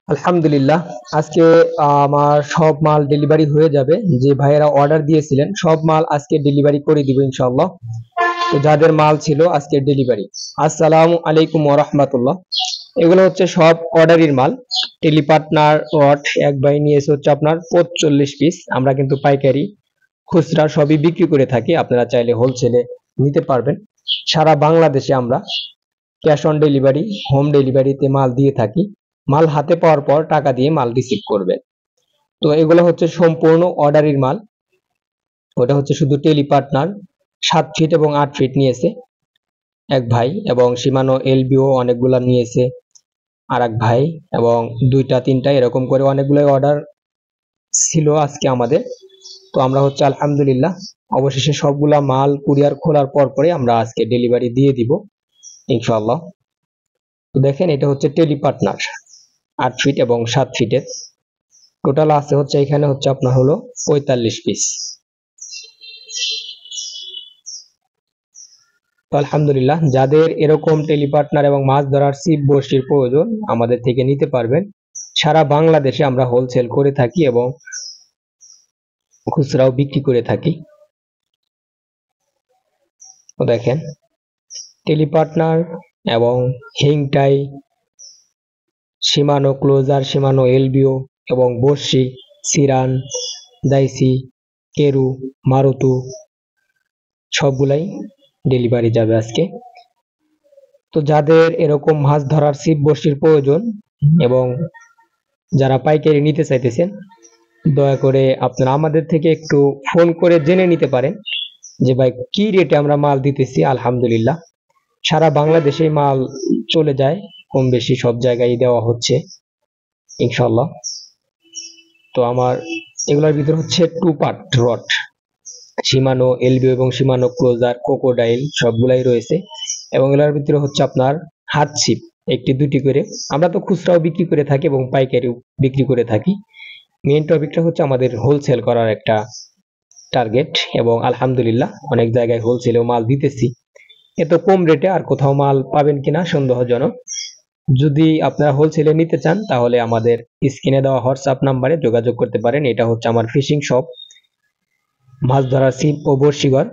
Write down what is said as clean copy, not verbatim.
আলহামদুলিল্লাহ। আজকে আমার সব মাল ডেলিভারি হয়ে যাবে। যে ভাইয়েরা অর্ডার দিয়েছিলেন সব মাল আজকে ডেলিভারি করে দিব ইনশাআল্লাহ। তো যাদের মাল ছিল আজকে ডেলিভারি। আসসালামু আলাইকুম ওয়া রাহমাতুল্লাহ। এগুলো হচ্ছে সব অর্ডারির মাল। টেলিপার্টনার রড এক ভাই নিয়েছে হচ্ছে আপনার 45 পিস। আমরা কিন্তু পাইকারি খুচরা সবই বিক্রি করে থাকি, আপনারা চাইলে হোলসেলে নিতে পারবেন। সারা বাংলাদেশে আমরা ক্যাশ অন ডেলিভারি, হোম ডেলিভারিতে মাল দিয়ে থাকি। মাল হাতে পাওয়ার পর টাকা দিয়ে মাল রিসিভ করবেন। তো এগুলো হচ্ছে সম্পূর্ণ অর্ডারির মাল। ওটা হচ্ছে শুধু টেলিপার্টনার 7 ফিট এবং 8 ফিট নিয়েছে এক ভাই, এবং সীমানো এলবিও অনেকগুলা নিয়েছে আর এক ভাই, এবং 2টা 3টা এরকম করে অনেকগুলো অর্ডার ছিল আজকে আমাদের। তো আমরা হচ্ছে আলহামদুলিল্লাহ অবশেষে সবগুলা মাল কুরিয়ার খোলার পর পরে আমরা আজকে ডেলিভারি দিয়ে দিব ইনশাআল্লাহ। তো দেখেন, এটা হচ্ছে টেলিপার্টনার 8 ফিট এবং 7 ফিটের। টোটাল আছে হচ্ছে এখানে হচ্ছে আপনার হলো 45 পিস। তো আলহামদুলিল্লাহ, যাদের এরকম টেলিপার্টনার এবং মাছ ধরার ছিপ বড়শির প্রয়োজন আমাদের থেকে নিতে পারবেন। সারা বাংলাদেশে আমরা হোলসেল করে থাকি এবং খুচরাও বিক্রি করে থাকি। তো দেখেন, টেলিপার্টনার এবং হিংটাই, সীমানো ক্লোজার, সীমানো এলবিও এবং বড়শি, সিরান, দাইসি, কেরু, মারুতু সবগুলাই ডেলিভারি যাবে আজকে। তো যাদের এরকম মাছ ধরার ছিপ বড়শির প্রয়োজন এবং যারা পাইকারি নিতে চাইতেছেন, দয়া করে আপনারা আমাদের থেকে একটু ফোন করে জেনে নিতে পারেন যে ভাই কি রেটে আমরা মাল দিতেছি। আলহামদুলিল্লাহ সারা বাংলাদেশে মাল চলে যায়, কম বেশি সব জায়গায় দেওয়া হচ্ছে ইনশাল্লাহ। তো আমার এগুলোর ভিতরে হচ্ছে 2 পার্ট রড, সীমানো এলবিও এবং সীমানো ক্লোজার, ক্রোকোডাইল সবগুলাই রয়েছে। এবং এগুলোর ভিতরে হচ্ছে আপনার হাত ছিপ 1টি 2টি করে। আমরা তো খুচরাও বিক্রি করে থাকি এবং পাইকারিও বিক্রি করে থাকি। মেইন টপিকটা হচ্ছে আমাদের হোলসেল করার একটা টার্গেট, এবং আলহামদুলিল্লাহ অনেক জায়গায় হোলসেলেও মাল দিতেছি। এত কম রেটে আর কোথাও মাল পাবেন কিনা সন্দেহজনক। যদি আপনারা হোলসেলে নিতে চান তাহলে আমাদের স্ক্রিনে দেওয়া হোয়াটসঅ্যাপ নাম্বারে যোগাযোগ করতে পারেন। এটা হচ্ছে আমার ফিশিং শপ, মাছ ধরার ছিপ ও বড়শিঘর।